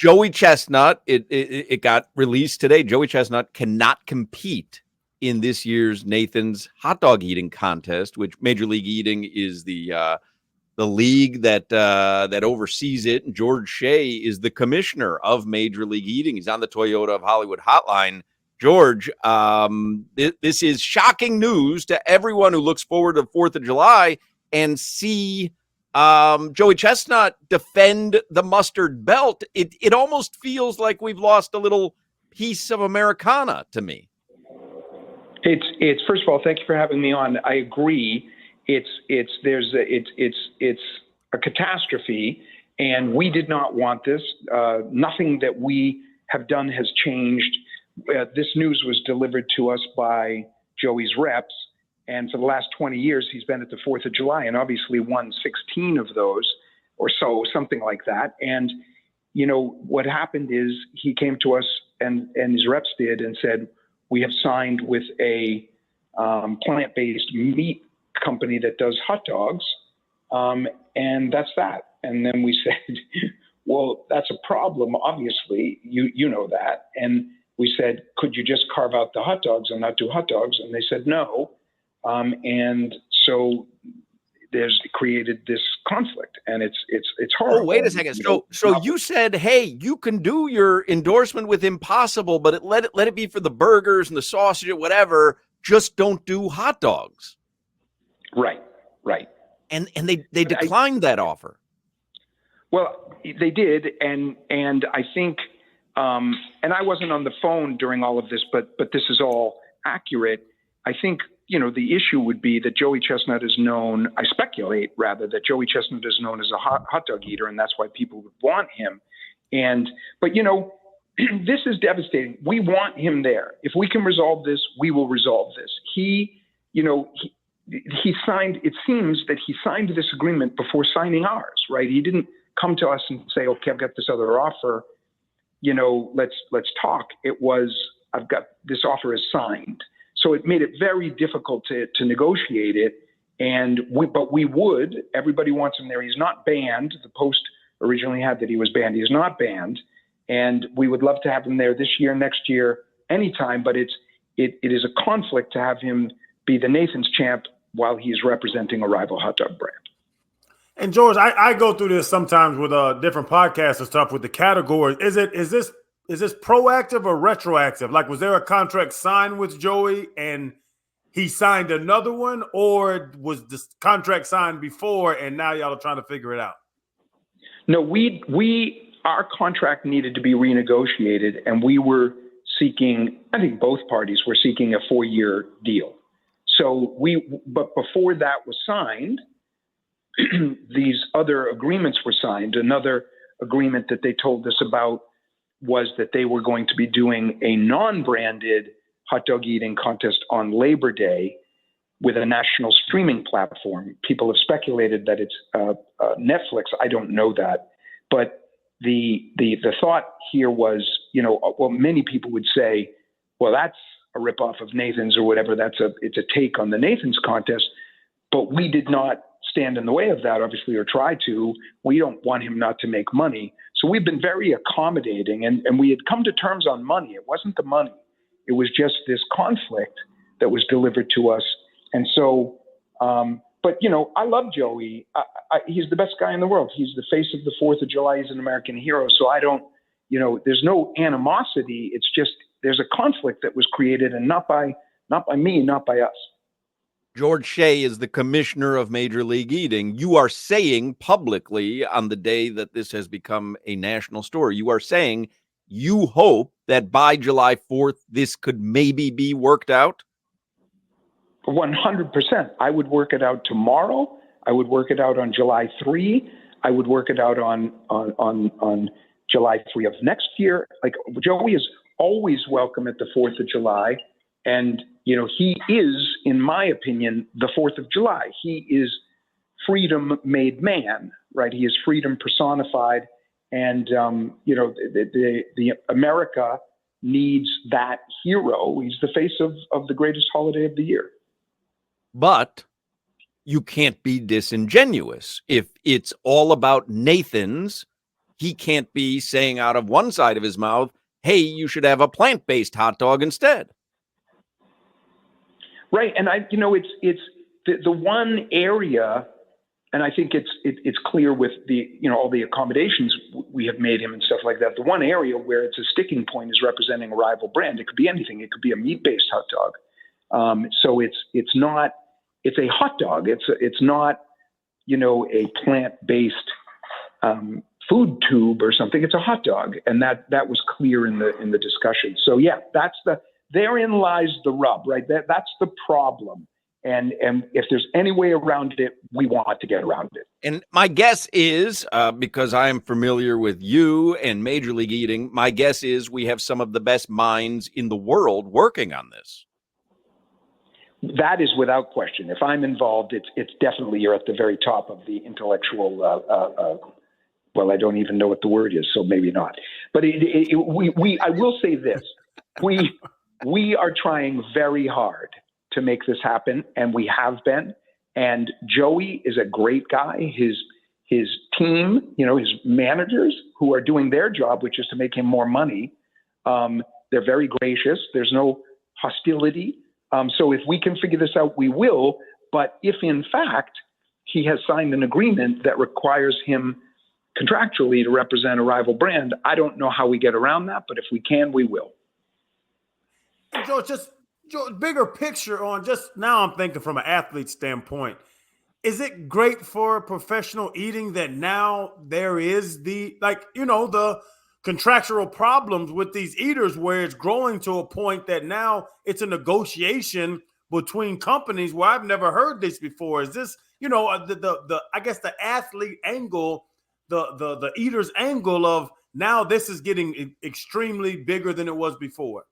Joey Chestnut, it got released today. Joey Chestnut cannot compete in this year's Nathan's hot dog eating contest, which Major League Eating is the league that oversees it. And George Shea is the commissioner of Major League Eating. He's on the Toyota of Hollywood hotline. George, this is shocking news to everyone who looks forward to the 4th of July and see Joey Chestnut defend the mustard belt. It almost feels like we've lost a little piece of Americana to me. It's first of all, thank you for having me on. I agree. It's a catastrophe, and we did not want this. Nothing that we have done has changed. This news was delivered to us by Joey's reps, and for the last 20 years, he's been at the 4th of July and obviously won 16 of those or so, something like that. And, you know, what happened is he came to us and his reps did and said, we have signed with a plant-based meat company that does hot dogs, and that's that. And then we said, well, that's a problem, obviously, you know that. And we said, could you just carve out the hot dogs and not do hot dogs? And they said no. And so there's created this conflict, and it's horrible. Oh, wait a second. So you said, hey, you can do your endorsement with Impossible, but let it be for the burgers and the sausage or whatever. Just don't do hot dogs. Right. And they declined that offer. Well, they did, and I think, and I wasn't on the phone during all of this, but this is all accurate. I think, you know, the issue would be that Joey Chestnut is known, I speculate rather, that Joey Chestnut is known as a hot dog eater, and that's why people would want him. But, you know, this is devastating. We want him there. If we can resolve this, we will resolve this. He signed, it seems that he signed this agreement before signing ours, right? He didn't come to us and say, okay, I've got this other offer, you know, let's talk. It was, I've got this offer is signed. So it made it very difficult to negotiate it. But we would, everybody wants him there. He's not banned. The Post originally had that he was banned. He's not banned. And we would love to have him there this year, next year, anytime. But it is a conflict to have him be the Nathan's champ while he's representing a rival hot dog brand. And George, I go through this sometimes with different podcasts and stuff with the categories. Is this proactive or retroactive? Like, was there a contract signed with Joey and he signed another one, or was this contract signed before and now y'all are trying to figure it out? No, our contract needed to be renegotiated, and we were seeking, I think both parties were seeking a 4-year deal. But before that was signed, these other agreements were signed. Another agreement that they told us about was that they were going to be doing a non-branded hot dog eating contest on Labor Day with a national streaming platform. People have speculated that it's Netflix. I don't know that. But the thought here was, you know, well, many people would say, well, that's a ripoff of Nathan's or whatever. It's a take on the Nathan's contest. But we did not stand in the way of that, obviously, or try to. We don't want him not to make money. So we've been very accommodating, and we had come to terms on money. It wasn't the money. It was just this conflict that was delivered to us. And so, but, you know, I love Joey. He's the best guy in the world. He's the face of the 4th of July. He's an American hero. So I don't, you know, there's no animosity. It's just there's a conflict that was created, and not by me, not by us. George Shea is the commissioner of Major League Eating. You are saying publicly on the day that this has become a national story, you are saying you hope that by July 4th, this could maybe be worked out? 100%. I would work it out tomorrow. I would work it out on July 3. I would work it out on July 3 of next year. Like, Joey is always welcome at the 4th of July. And, you know, he is, in my opinion, the 4th of July. He is freedom made man, right? He is freedom personified. And, you know, the America needs that hero. He's the face of the greatest holiday of the year. But you can't be disingenuous. If it's all about Nathan's, he can't be saying out of one side of his mouth, hey, you should have a plant-based hot dog instead. Right. And it's the one area, and I think it's clear with the, all the accommodations we have made him and stuff like that. The one area where it's a sticking point is representing a rival brand. It could be anything. It could be a meat-based hot dog. So it's a hot dog. It's not, a plant-based food tube or something. It's a hot dog. And that was clear in the discussion. So yeah, therein lies the rub, right? That's the problem. And if there's any way around it, we want to get around it. And my guess is, because I am familiar with you and Major League Eating, my guess is we have some of the best minds in the world working on this. That is without question. If I'm involved, it's definitely, you're at the very top of the intellectual, well, I don't even know what the word is, so maybe not. But I will say this. We are trying very hard to make this happen, and we have been. And Joey is a great guy. His team, his managers who are doing their job, which is to make him more money, they're very gracious. There's no hostility. So if we can figure this out, we will. But if in fact he has signed an agreement that requires him contractually to represent a rival brand, I don't know how we get around that. But if we can, we will. George, bigger picture on just now, I'm thinking from an athlete standpoint. Is it great for professional eating that now there is the contractual problems with these eaters where it's growing to a point that now it's a negotiation between companies where I've never heard this before? Is this, I guess the athlete angle, the eaters angle of now this is getting extremely bigger than it was before?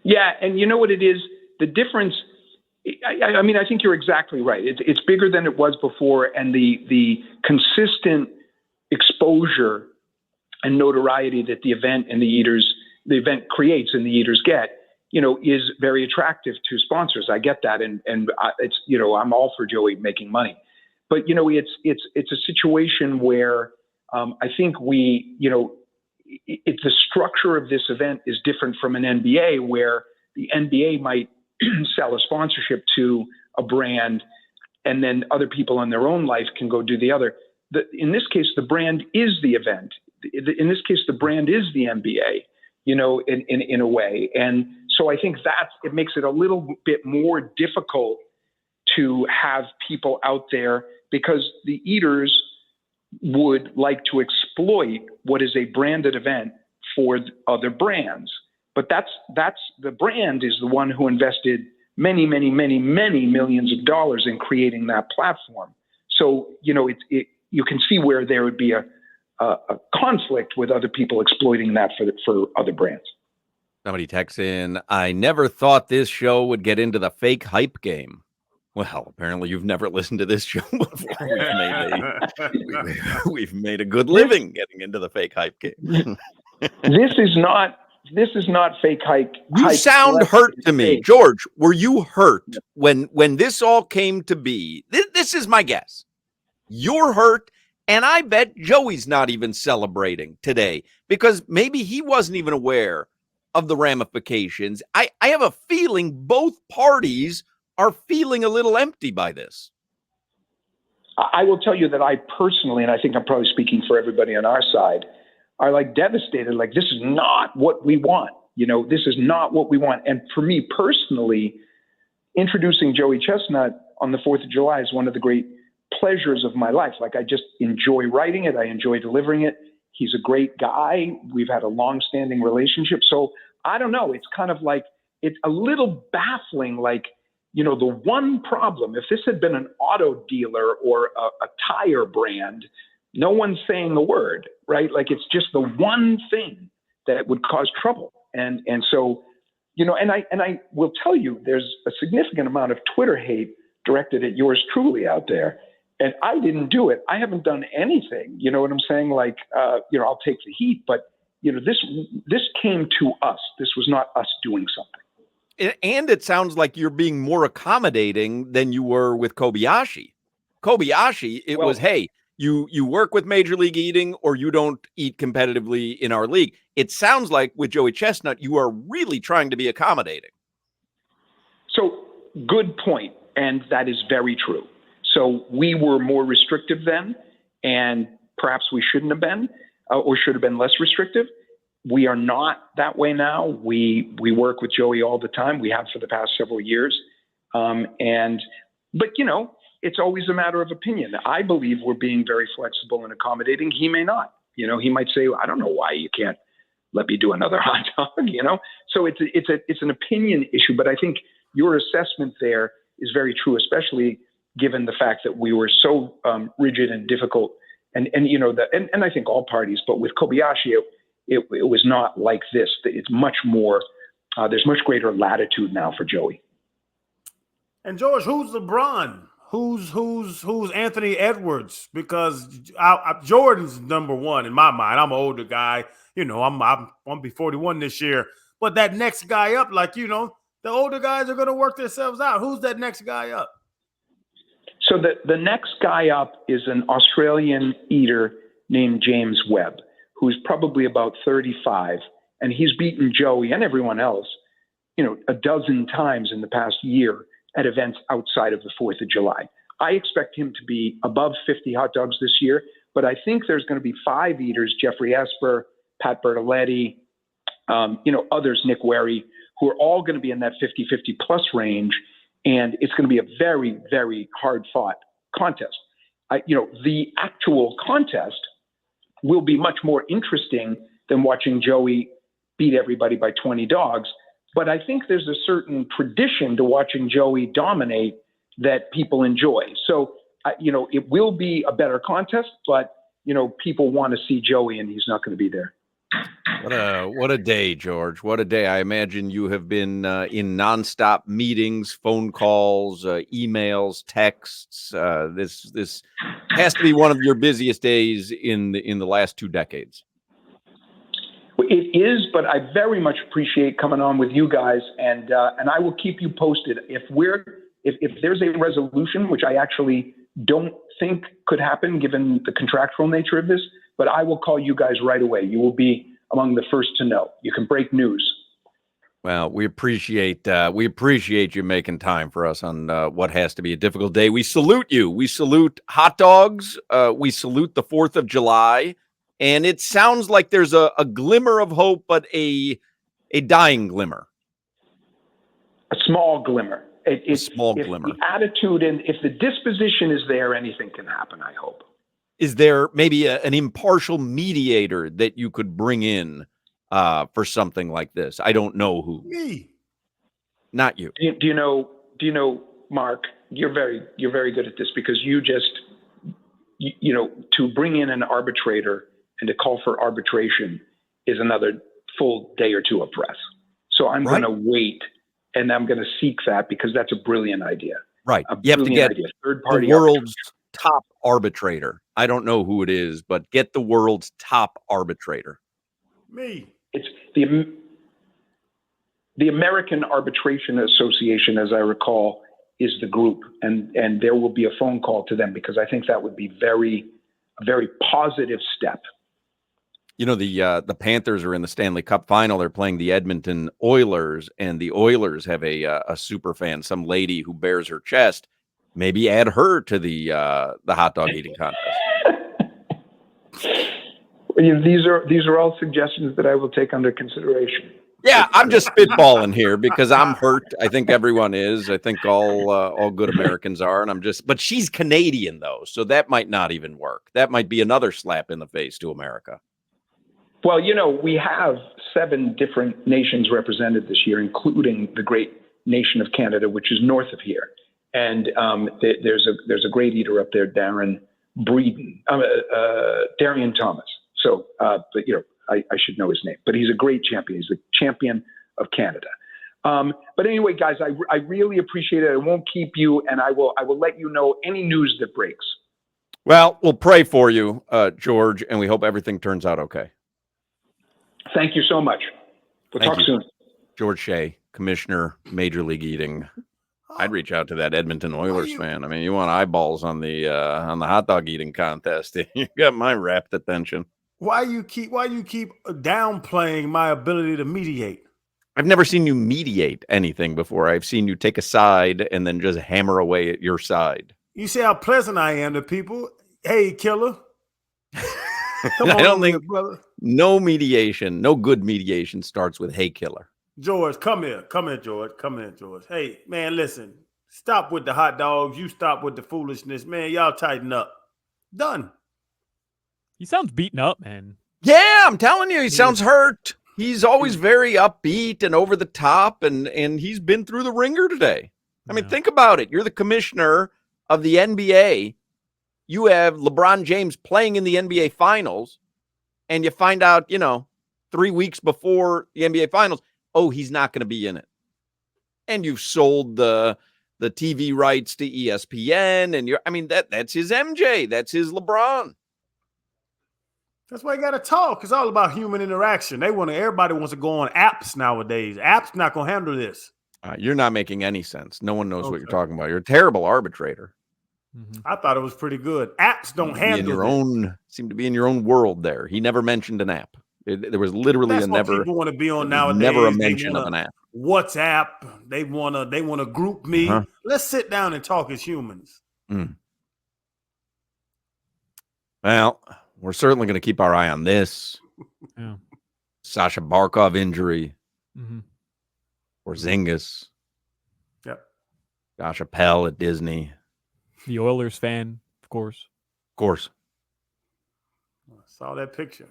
Yeah, and you know what it is? The difference, I mean, I think you're exactly right. It's bigger than it was before, and the consistent exposure and notoriety that the event creates and the eaters get, is very attractive to sponsors. I get that, and it's, I'm all for Joey making money, but it's a situation where I think the structure of this event is different from an NBA, where the NBA might sell a sponsorship to a brand and then other people in their own life can go do the other. In this case, the brand is the event. In this case, the brand is the NBA, in a way. And so I think it makes it a little bit more difficult to have people out there, because the eaters would like to exploit what is a branded event for other brands. But that's the brand is the one who invested many, many, many, many millions of dollars in creating that platform. So, you can see where there would be a conflict with other people exploiting that for other brands. Somebody texts in, I never thought this show would get into the fake hype game. Well, apparently you've never listened to this show before. We've made a good living getting into the fake hype game. This is not fake hype. You sound hurt to me. George, were you hurt when this all came to be? This is my guess. You're hurt, and I bet Joey's not even celebrating today because maybe he wasn't even aware of the ramifications. I have a feeling both parties are feeling a little empty by this. I will tell you that I personally, and I think I'm probably speaking for everybody on our side, are devastated. This is not what we want. This is not what we want. And for me personally, introducing Joey Chestnut on the 4th of July is one of the great pleasures of my life. I just enjoy writing it. I enjoy delivering it. He's a great guy. We've had a long-standing relationship. So I don't know. It's kind of it's a little baffling. The one problem, if this had been an auto dealer or a tire brand, no one's saying a word, right? It's just the one thing that would cause trouble. And so, and I will tell you, there's a significant amount of Twitter hate directed at yours truly out there. And I didn't do it. I haven't done anything. You know what I'm saying? I'll take the heat, but this came to us. This was not us doing something. And it sounds like you're being more accommodating than you were with Kobayashi. Kobayashi, it was, hey, you work with Major League Eating or you don't eat competitively in our league. It sounds like with Joey Chestnut, you are really trying to be accommodating. So good point, and that is very true. So we were more restrictive then, and perhaps we shouldn't have been, or should have been less restrictive. We are not that way now. We work with Joey all the time. We have for the past several years. But it's always a matter of opinion. I believe we're being very flexible and accommodating. He may not. He might say, I don't know why you can't let me do another hot dog. So it's an opinion issue. But I think your assessment there is very true, especially given the fact that we were so rigid and difficult. And I think all parties, but with Kobayashi, it was not like this. It's much more. There's much greater latitude now for Joey. And George, who's LeBron? Who's Anthony Edwards? Because Jordan's number one in my mind. I'm an older guy. I'm gonna be 41 this year. But that next guy up, the older guys are gonna work themselves out. Who's that next guy up? So the next guy up is an Australian eater named James Webb, who's probably about 35, and he's beaten Joey and everyone else, a dozen times in the past year at events outside of the 4th of July. I expect him to be above 50 hot dogs this year, but I think there's going to be 5 eaters, Jeffrey Esper, Pat Bertoletti, others, Nick Wary, who are all going to be in that 50-50 plus range. And it's going to be a very, very hard fought contest. The actual contest will be much more interesting than watching Joey beat everybody by 20 dogs. But I think there's a certain tradition to watching Joey dominate that people enjoy. So, it will be a better contest, but, people want to see Joey and he's not going to be there. What a day, George. What a day. I imagine you have been in nonstop meetings, phone calls, emails, texts. This has to be one of your busiest days in the last 2 decades. It is, but I very much appreciate coming on with you guys, and I will keep you posted. If there's a resolution, which I actually don't think could happen given the contractual nature of this, but I will call you guys right away. You will be among the first to know. You can break news. Well, we appreciate you making time for us on what has to be a difficult day. We salute you. We salute hot dogs. We salute the 4th of July. And it sounds like there's a glimmer of hope, but a dying glimmer. A small glimmer. A small glimmer. The attitude and if the disposition is there, anything can happen, I hope. Is there maybe an impartial mediator that you could bring in for something like this? I don't know who. Me. Not you. Do you know, Mark, you're very good at this because you just, to bring in an arbitrator and to call for arbitration is another full day or two of press. So I'm going to wait and I'm going to seek that because that's a brilliant idea. Right. You have to get third-party the world's top arbitrator. I don't know who it is, but get the world's top arbitrator. Me. It's the American Arbitration Association, as I recall, is the group, and there will be a phone call to them because I think that would be a very positive step. The Panthers are in the Stanley Cup final. They're playing the Edmonton Oilers, and the Oilers have a super fan, some lady who bears her chest. Maybe add her to the hot dog eating contest. These are all suggestions that I will take under consideration. Yeah, I'm just spitballing here because I'm hurt. I think everyone is. I think all good Americans are, and but she's Canadian though, so that might not even work. That might be another slap in the face to America. Well, we have 7 different nations represented this year, including the great nation of Canada, which is north of here. And there's a great eater up there, Darian Thomas. So, but I should know his name. But he's a great champion. He's the champion of Canada. But anyway, guys, I really appreciate it. I won't keep you, and I will let you know any news that breaks. Well, we'll pray for you, George, and we hope everything turns out okay. Thank you so much. We'll talk soon. George Shea, Commissioner, Major League Eating. I'd reach out to that Edmonton Oilers fan. I mean, you want eyeballs on the hot dog eating contest? You got my rapt attention. Why you keep downplaying my ability to mediate? I've never seen you mediate anything before. I've seen you take a side and then just hammer away at your side. You see how pleasant I am to people. Hey, killer. Come on, I don't think brother. No mediation, no good mediation starts with "Hey, killer." George, come here, George. Come here, George. Hey, man, listen. Stop with the hot dogs. You stop with the foolishness, man. Y'all tighten up. Done. He sounds beaten up, man. Yeah, I'm telling you, he sounds hurt. He's always very upbeat and over the top, and he's been through the ringer today. I mean, think about it. You're the commissioner of the NBA. You have LeBron James playing in the NBA Finals, and you find out, 3 weeks before the NBA Finals, oh, he's not going to be in it. And you've sold the TV rights to ESPN, and that's his MJ. That's his LeBron. That's why you got to talk. It's all about human interaction. Everybody wants to go on apps nowadays. Apps not going to handle this. You're not making any sense. No one knows what you're talking about. You're a terrible arbitrator. Mm-hmm. I thought it was pretty good. Apps don't handle seem to be in your own world there. He never mentioned an app. There was literally people want to be on nowadays. Never a mention of an app. WhatsApp. They wanna group me. Uh-huh. Let's sit down and talk as humans. Mm. Well, we're certainly going to keep our eye on this. Yeah. Sasha Barkov injury. Mm-hmm. Porzingis. Yep. Josh Appel at Disney. The Oilers fan, of course. Of course. I saw that picture.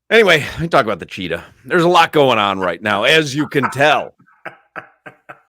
Anyway, let me talk about the cheetah. There's a lot going on right now, as you can tell.